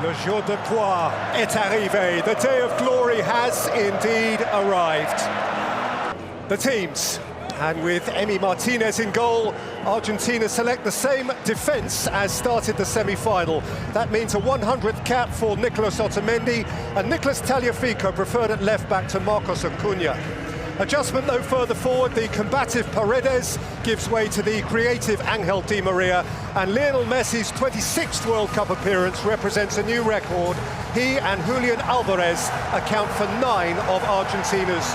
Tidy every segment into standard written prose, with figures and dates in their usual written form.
Le jour de gloire est arrivé. The day of glory has indeed arrived. The teams, and with Emi Martinez in goal, Argentina select the same defence as started the semi-final. That means a 100th cap for Nicolas Otamendi and Nicolas Tagliafico preferred at left-back to Marcos Acuna. Adjustment though further forward, the combative Paredes gives way to the creative Angel Di Maria, and Lionel Messi's 26th World Cup appearance represents a new record. He and Julian Alvarez account for 9 of Argentina's.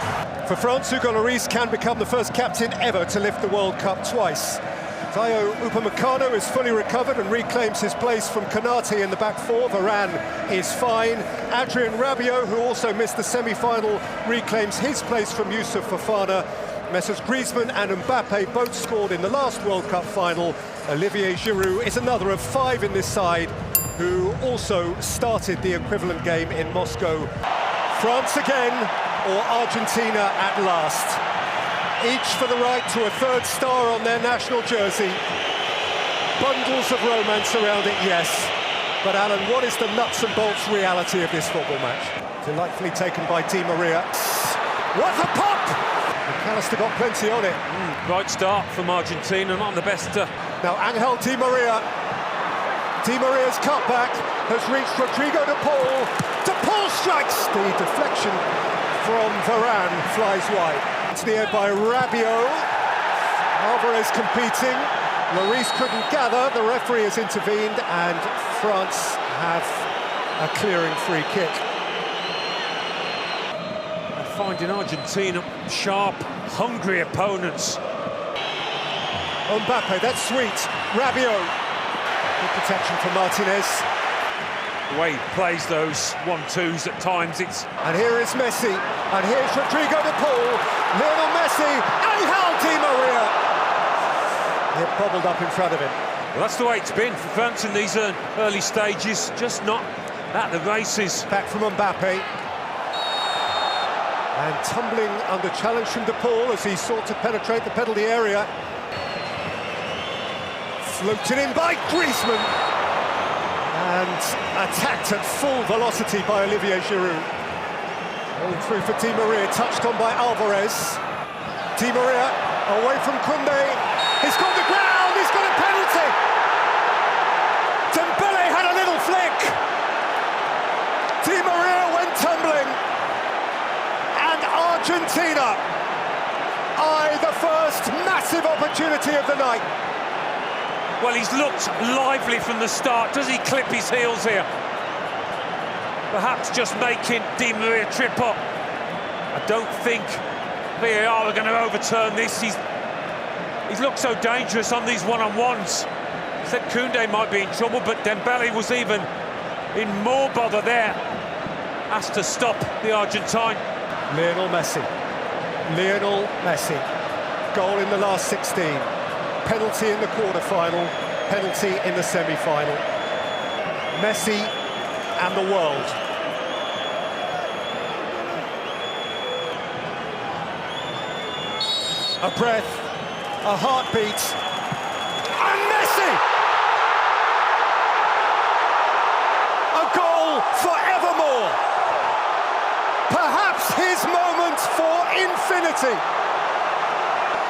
For France, Hugo Lloris can become the first captain ever to lift the World Cup twice. Tayo Upamecano is fully recovered and reclaims his place from Konate in the back four. Varane is fine. Adrien Rabiot, who also missed the semi-final, reclaims his place from Youssouf Fofana. Messrs Griezmann and Mbappe both scored in the last World Cup final. Olivier Giroud is another of 5 in this side, who also started the equivalent game in Moscow. France again, or Argentina at last. Each for the right to a 3rd star on their national jersey. Bundles of romance around it, yes. But Alan, what is the nuts and bolts reality of this football match? Delightfully taken by Di Maria. What a pop! McAllister got plenty on it. Right start from Argentina, not the best. Now Angel Di Maria. Di Maria's cutback has reached Rodrigo de Paul. De Paul strikes! The deflection from Varane flies wide. It's near by Rabiot. Alvarez competing. Lloris couldn't gather. The referee has intervened and France have a clearing free kick. They're finding Argentina sharp, hungry opponents. Mbappe, that's sweet. Rabiot. Good protection for Martinez. The way he plays those 1-2s at times, it's... And here is Messi, and here's Rodrigo de Paul, Lionel Messi, Angel Di Maria. It bobbled up in front of him. Well, that's the way it's been for France in these early stages, just not at the races. Back from Mbappe. And tumbling under challenge from de Paul as he sought to penetrate the penalty area. Floated in by Griezmann. And attacked at full velocity by Olivier Giroud. Rolling through for Di Maria, touched on by Alvarez. Di Maria away from Koundé. He's gone to ground, he's got a penalty! Dembele had a little flick. Di Maria went tumbling. And Argentina eye the first massive opportunity of the night. Well, he's looked lively from the start. Does he clip his heels here? Perhaps just making Di Maria trip up. I don't think VAR are going to overturn this. He's looked so dangerous on these one-on-ones. Said Koundé might be in trouble, but Dembele was even in more bother there. Has to stop the Argentine. Lionel Messi. Lionel Messi. Goal in the last 16. Penalty in the quarter-final, penalty in the semi-final. Messi and the world. A breath, a heartbeat, and Messi! A goal forevermore. Perhaps his moment for infinity.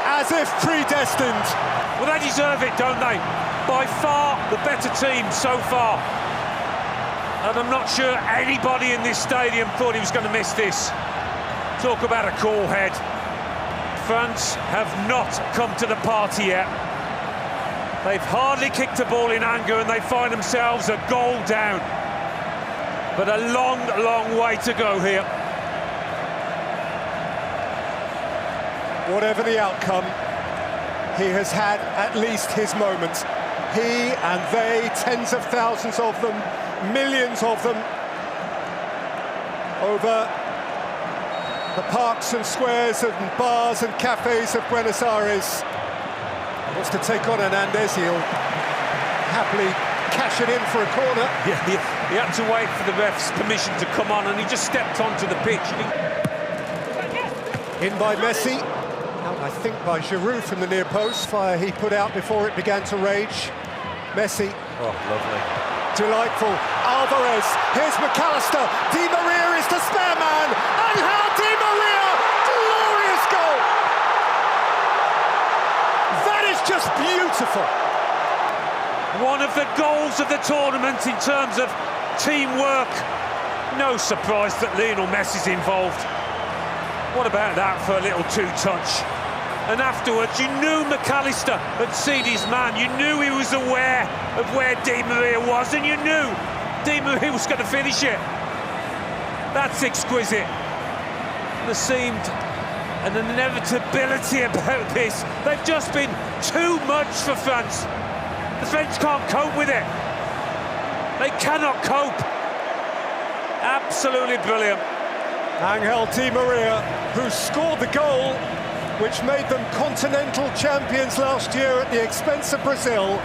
As if predestined. Well, they deserve it, don't they? By far the better team so far. And I'm not sure anybody in this stadium thought he was going to miss this. Talk about a cool head. France have not come to the party yet. They've hardly kicked a ball in anger and they find themselves a goal down. But a long, long way to go here. Whatever the outcome, he has had at least his moment. He and they, tens of thousands of them, millions of them, over the parks and squares and bars and cafes of Buenos Aires. He wants to take on Hernandez. He'll happily cash it in for a corner. Yeah, he had to wait for the ref's permission to come on, and he just stepped onto the pitch. In by Messi. I think by Giroud from the near post. Fire he put out before it began to rage. Messi. Oh, lovely. delightful. Alvarez, here's McAllister. Di Maria is the spare man. Angel Di Maria, glorious goal. That is just beautiful. One of the goals of the tournament in terms of teamwork. No surprise that Lionel Messi's involved. What about that for a little two-touch? And afterwards, you knew McAllister had seen his man. You knew he was aware of where Di Maria was, and you knew Di Maria was going to finish it. That's exquisite. There seemed an inevitability about this. They've just been too much for France. The French can't cope with it. They cannot cope. Absolutely brilliant. Angel Di Maria, who scored the goal which made them continental champions last year at the expense of Brazil,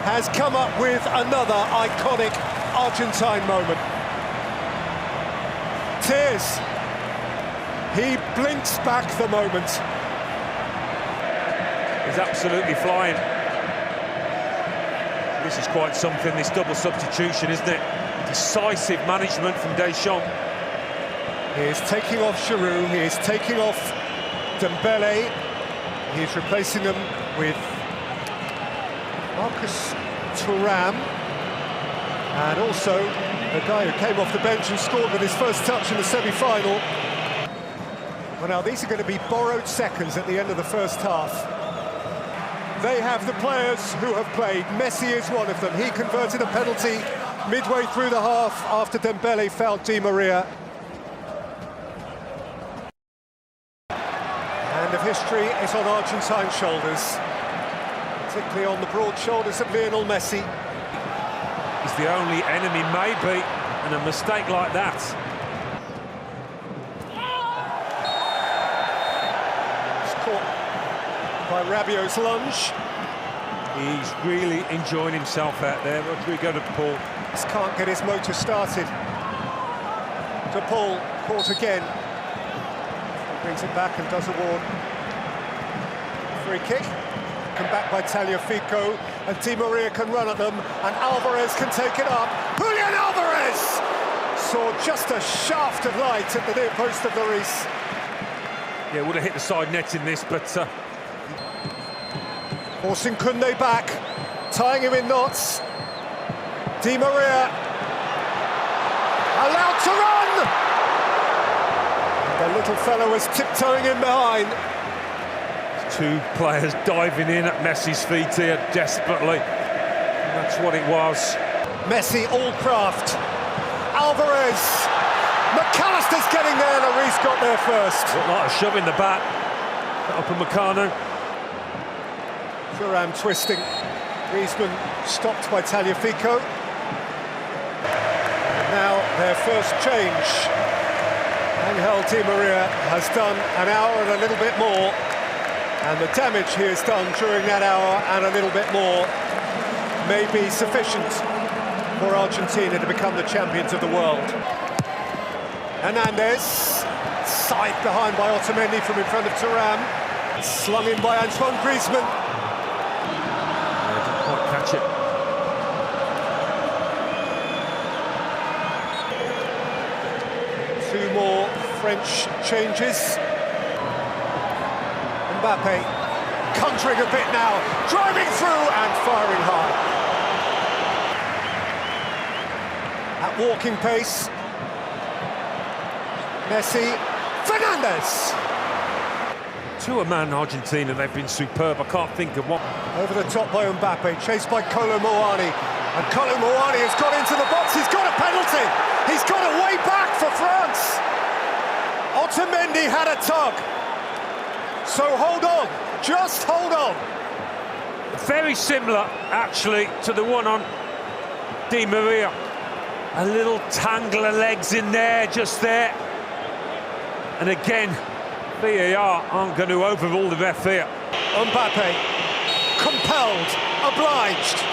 has come up with another iconic Argentine moment. Tears. He blinks back the moment. He's absolutely flying. This is quite something, this double substitution, isn't it? Decisive management from Deschamps. He is taking off Giroud, he is taking off Dembele, he's replacing them with Marcus Thuram, and also the guy who came off the bench and scored with his first touch in the semi-final. Well, now these are going to be borrowed seconds at the end of the first half. They have the players who have played. Messi is one of them. He converted a penalty midway through the half after Dembele fouled Di Maria. Hand of history is on Argentine shoulders, particularly on the broad shoulders of Lionel Messi. He's the only enemy, maybe, and a mistake like that. It's caught by Rabiot's lunge. He's really enjoying himself out there. Rodrigo de Paul. Just can't get his motor started. De Paul caught again. Brings it back and does award. Free kick. Come back by Tagliafico, and Di Maria can run at them, and Alvarez can take it up. Julian Alvarez saw just a shaft of light at the near post of Lloris. Yeah, would have hit the side net in this, but forcing Koundé back, tying him in knots. Di Maria allowed to run. The little fellow was tiptoeing in behind. Two players diving in at Messi's feet here desperately. And that's what it was. Messi all craft. Alvarez. McAllister's getting there. Lloris got there first. Looked like a shove in the back. Up in Meccano. Thuram twisting. Griezmann stopped by Tagliafico. Now their first change. Angel Di Maria has done an hour and a little bit more. And the damage he has done during that hour and a little bit more may be sufficient for Argentina to become the champions of the world. Hernandez, side behind by Otamendi from in front of Thuram, slung in by Antoine Griezmann. Didn't quite catch it. Two more French changes. Mbappe conjuring a bit now, driving through and firing hard. At walking pace, Messi, Fernandez. To a man, Argentina, they've been superb. I can't think of what. Over the top by Mbappe, chased by Kolo Muani. And Kolo Muani has got into the box, he's got a penalty. He's got a way back for France. Otamendi had a tug. So hold on, just hold on. Very similar, actually, to the one on Di Maria. A little tangle of legs in there, just there. And again, VAR aren't going to overrule the ref here. Mbappe, compelled, obliged.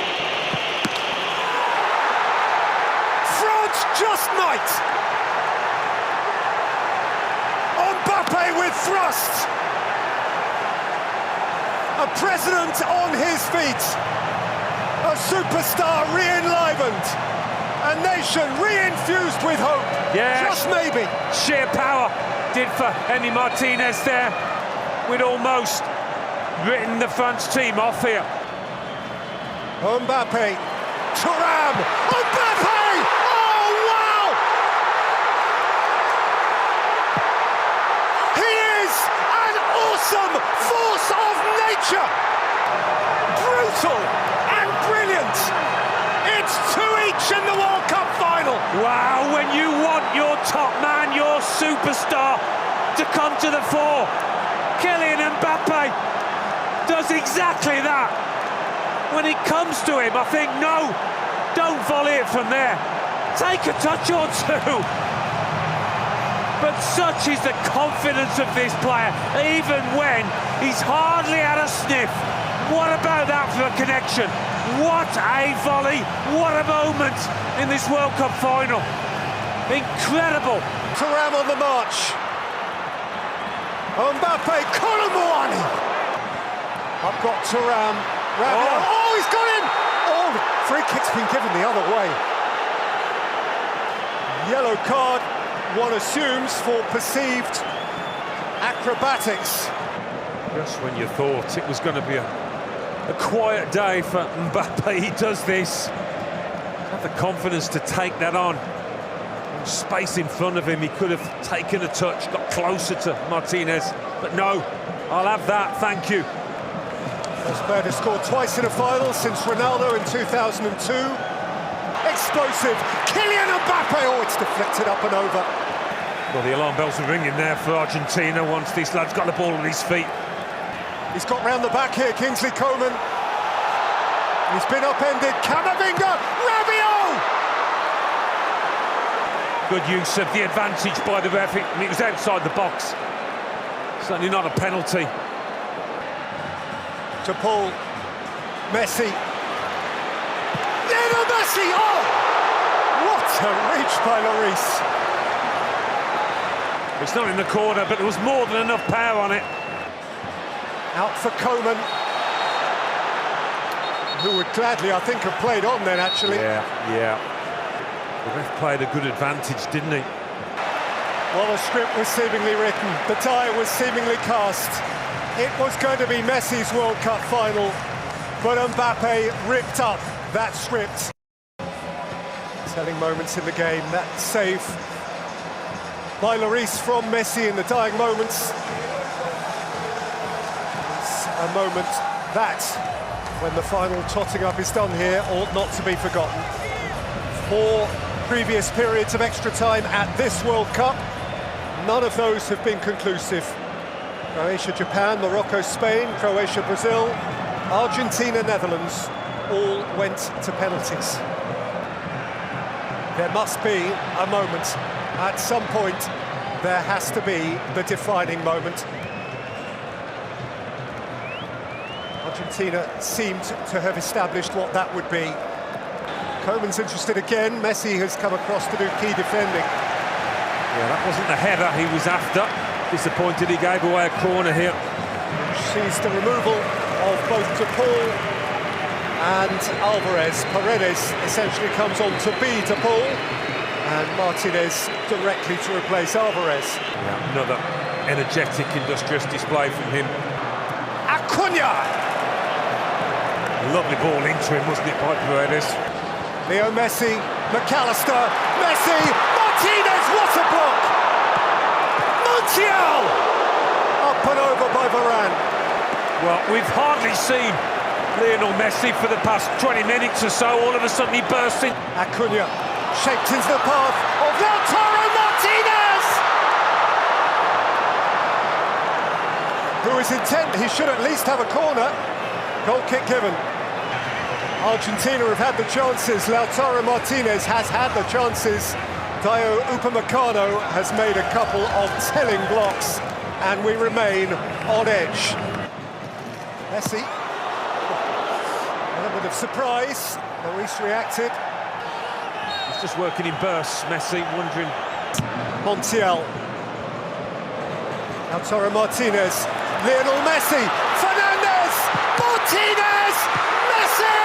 France just might. Mbappe with thrust. A president on his feet. A superstar re-enlivened. A nation re-infused with hope. Yeah, just maybe. Sheer power did for Emi Martinez there. We'd almost written the French team off here. Mbappe, Thuram, Mbappe! Oh, wow! He is an awesome force of nature! Brutal and brilliant! It's 2 each in the World Cup final! Wow, when you want your top man, your superstar, to come to the fore, Kylian Mbappe does exactly that. When it comes to him, I think, no, don't volley it from there. Take a touch or two. But such is the confidence of this player, even when he's hardly had a sniff. What about that for a connection? What a volley, what a moment in this World Cup final. Incredible. Thuram on the march. Mbappe, Colomboani. I've got Thuram. Oh, he's got him! Oh, the free kick's been given the other way. Yellow card, one assumes, for perceived acrobatics. Just when you thought it was going to be a quiet day for Mbappe, he does this. Have the confidence to take that on. Space in front of him, he could have taken a touch, got closer to Martinez, but no, I'll have that, thank you. First player to score twice in a final since Ronaldo in 2002. Explosive, Kylian Mbappe. Oh, it's deflected up and over. Well, the alarm bells are ringing there for Argentina once this lad's got the ball at his feet. He's got round the back here, Kingsley Coman. He's been upended, Camavinga, Rabiot! Good use of the advantage by the ref. I mean, it was outside the box. Certainly not a penalty. To Paul, Messi. Lionel Messi! Oh! What a reach by Lloris. It's not in the corner, but there was more than enough power on it. Out for Coman, who would gladly, I think, have played on then, actually. Yeah. The ref played a good advantage, didn't he? Well, the script was seemingly written. The die was seemingly cast. It was going to be Messi's World Cup final, but Mbappe ripped up that script. Telling moments in the game, that save by Lloris from Messi in the dying moments. It's a moment that, when the final totting up is done here, ought not to be forgotten. 4 previous periods of extra time at this World Cup, none of those have been conclusive. Croatia, Japan, Morocco, Spain, Croatia, Brazil, Argentina, Netherlands, all went to penalties. There must be a moment. At some point, there has to be the defining moment. Argentina seemed to have established what that would be. Coman's interested again. Messi has come across to do key defending. Yeah, that wasn't the header he was after. Disappointed he gave away a corner here. Sees the removal of both De Paul and Alvarez. Paredes essentially comes on to be De Paul, and Martinez directly to replace Alvarez. Yeah, another energetic, industrious display from him. Acuna! Lovely ball into him, wasn't it, by Paredes? Leo Messi, McAllister, Messi, Martinez, what a block! Montiel! Up and over by Varane. Well, we've hardly seen Lionel Messi for the past 20 minutes or so. All of a sudden he bursts in. Acuna shaped into the path of Lautaro Martinez! Who is intent, he should at least have a corner. Goal kick given. Argentina have had the chances. Lautaro Martinez has had the chances. Dayo Upamecano has made a couple of telling blocks, and we remain on edge. Messi. Element of surprise. Lloris reacted. He's just working in bursts, Messi, wondering. Montiel. Lautaro Martinez. Lionel Messi. Fernandez. Martinez. Messi!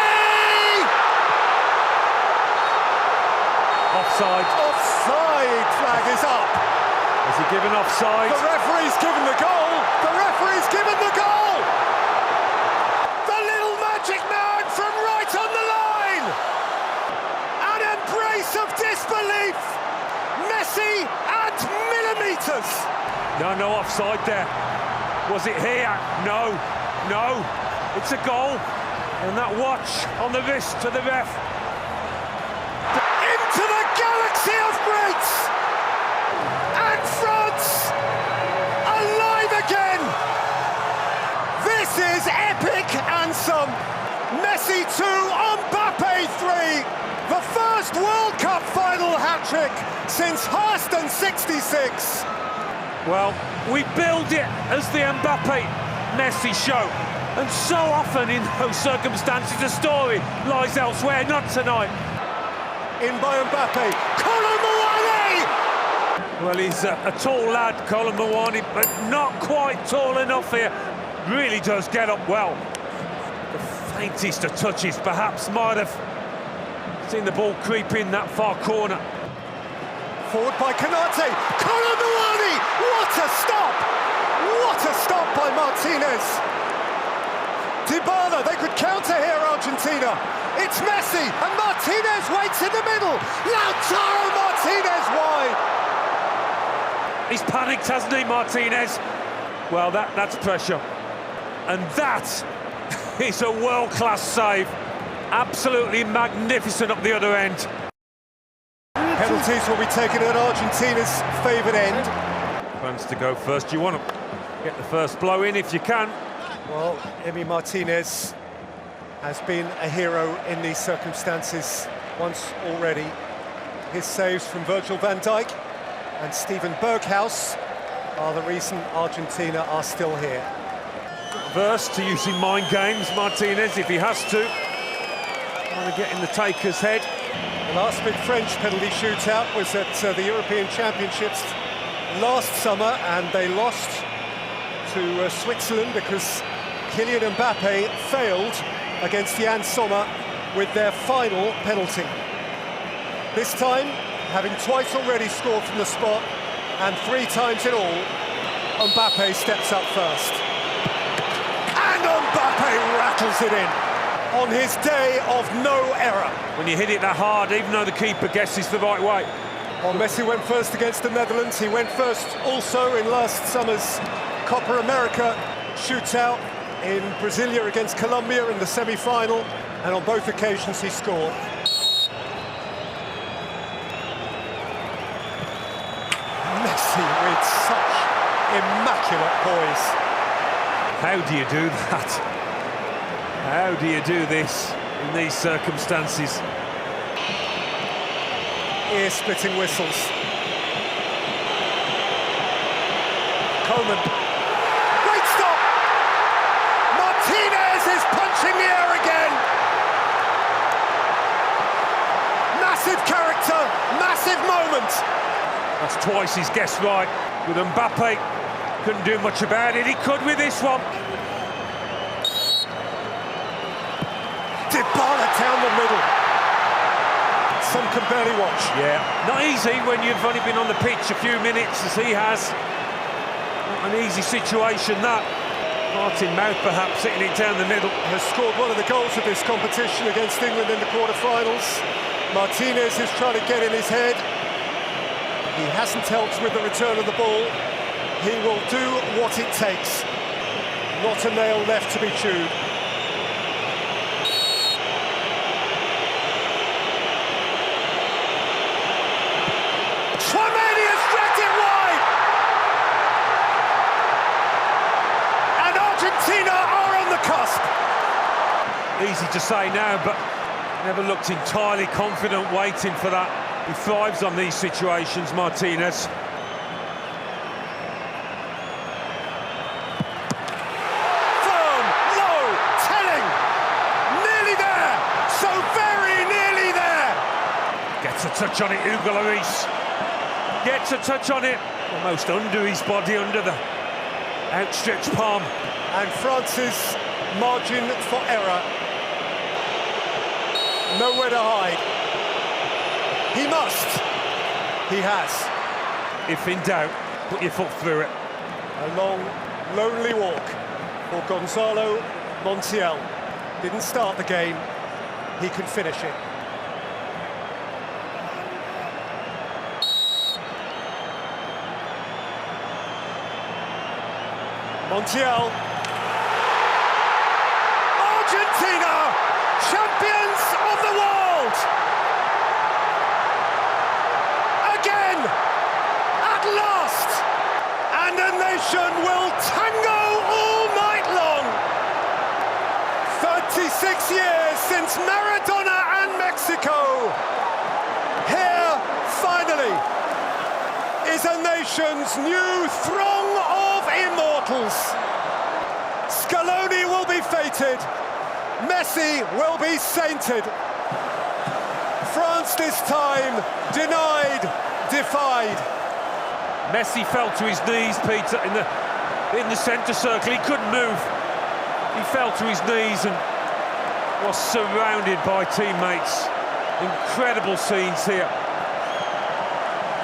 offside. Offside flag is up. Has he given offside? The referee's given the goal. The referee's given the goal. The little magic man from right on the line. An embrace of disbelief. Messi at millimetres. No offside there. Was it here? No. It's a goal. And that watch on the wrist to the ref. Into the galaxy of greats. And France alive again. This is epic and some. Messi 2, Mbappe 3. The first World Cup final hat-trick since Harston 66. Well, we build it as the Mbappe-Messi show. And so often in those circumstances, the story lies elsewhere, not tonight. In by Mbappe, Kolo Muani! Well, he's a tall lad, Kolo Muani, but not quite tall enough here. Really does get up well. The faintest of touches perhaps might have seen the ball creep in that far corner. Forward by Canate, Kolo Muani! What a stop! What a stop by Martinez! Dybala, they could counter here, Argentina. It's Messi, and Martinez waits in the middle. Lautaro Martinez wide. He's panicked, hasn't he, Martinez? Well, that's pressure. And that is a world-class save. Absolutely magnificent up the other end. Penalties will be taken at Argentina's favoured end. France to go first. You want to get the first blow in if you can. Well, Emi Martinez has been a hero in these circumstances once already. His saves from Virgil van Dijk and Steven Berghaus are the reason Argentina are still here. Verse to using mind games, Martinez, if he has to. Trying to get in the taker's head. The last big French penalty shootout was at the European Championships last summer, and they lost to Switzerland because Kylian Mbappe failed against Jan Sommer with their final penalty. This time, having twice already scored from the spot, and 3 times in all, Mbappe steps up first. And Mbappe rattles it in on his day of no error. When you hit it that hard, even though the keeper guesses the right way. Well, Messi went first against the Netherlands. He went first also in last summer's Copa America shootout in Brasilia against Colombia in the semi-final, and on both occasions he scored. Messi with such immaculate poise. How do you do that? How do you do this in these circumstances? Ear-splitting whistles. Coleman. Great stop! Martinez is punching the air again! Massive character, massive moment! That's twice he's guessed right. With Mbappe, couldn't do much about it. He could with this one. Dybala down the middle. Some can barely watch. Yeah, not easy when you've only been on the pitch a few minutes, as he has. Not an easy situation, that. Martin Mount, perhaps, sitting it down the middle. Has scored one of the goals of this competition against England in the quarter-finals. Martinez is trying to get in his head. He hasn't helped with the return of the ball. He will do what it takes. Not a nail left to be chewed. Tchouameni has dragged it wide! And Argentina are on the cusp. Easy to say now, but never looked entirely confident waiting for that. He thrives on these situations, Martinez. Firm, low, telling. Nearly there. So very nearly there. Gets a touch on it, Hugo Lloris. Gets a touch on it. Almost under his body, under the outstretched palm. And France's margin for error. Nowhere to hide. He must. He has. If in doubt, put your foot through it. A long, lonely walk for Gonzalo Montiel. Didn't start the game, he can finish it. Montiel. Argentina, champions of the world! Again, at last! And a nation will tango all night long! 36 years since Maradona and Mexico. Here, finally, is a nation's new throng of immortals. Scaloni will be fated. Messi will be sainted. France this time denied, defied. Messi fell to his knees, Peter, in the centre circle. He couldn't move. He fell to his knees and was surrounded by teammates. Incredible scenes here.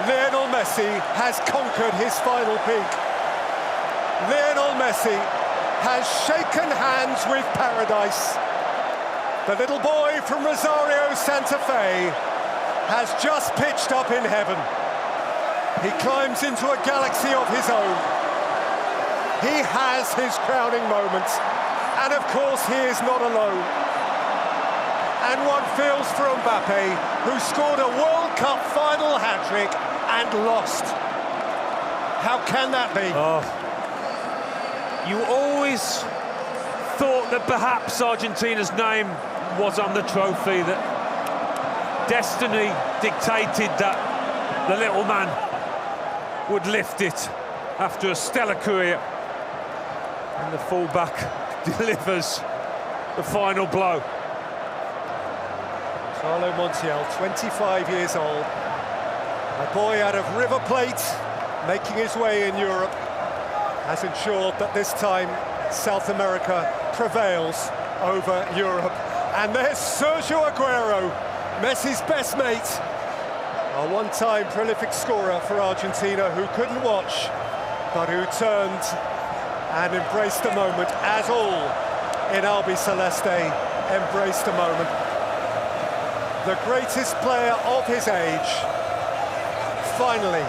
Lionel Messi has conquered his final peak. Lionel Messi has shaken hands with paradise. The little boy from Rosario, Santa Fe has just pitched up in heaven. He climbs into a galaxy of his own. He has his crowning moment. And of course, he is not alone. And one feels for Mbappe, who scored a World Cup final hat-trick and lost. How can that be? Oh. You always thought that perhaps Argentina's name was on the trophy, that destiny dictated that the little man would lift it after a stellar career. And the fullback delivers the final blow. Gonzalo Montiel, 25 years old, a boy out of River Plate, making his way in Europe, has ensured that this time South America prevails over Europe. And there's Sergio Aguero, Messi's best mate, a one-time prolific scorer for Argentina who couldn't watch, but who turned and embraced the moment, as all in Albi Celeste embraced the moment. The greatest player of his age finally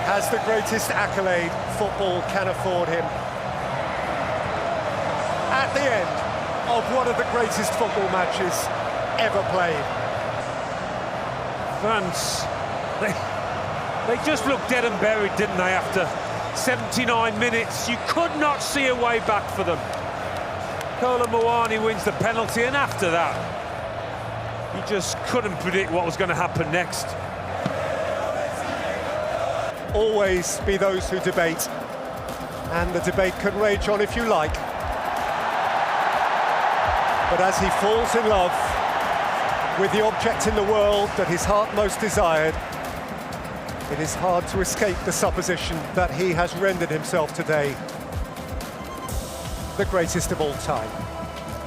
has the greatest accolade football can afford him. At the end of one of the greatest football matches ever played. France, they just looked dead and buried, didn't they, after 79 minutes? You could not see a way back for them. Kolo Muani wins the penalty, and after that, you just couldn't predict what was going to happen next. Always be those who debate, and the debate can rage on if you like. But as he falls in love with the object in the world that his heart most desired, it is hard to escape the supposition that he has rendered himself today the greatest of all time.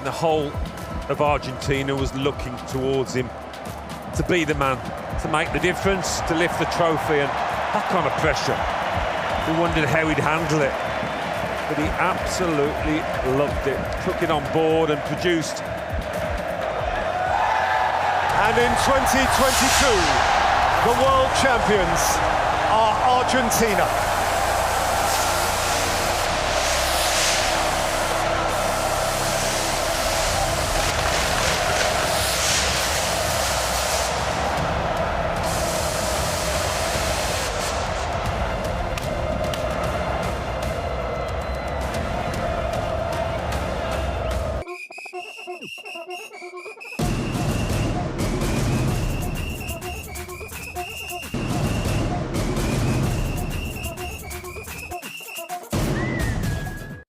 The whole of Argentina was looking towards him to be the man, to make the difference, to lift the trophy, and that kind of pressure. We wondered how he'd handle it, but he absolutely loved it, took it on board and produced. And in 2022, the world champions are Argentina.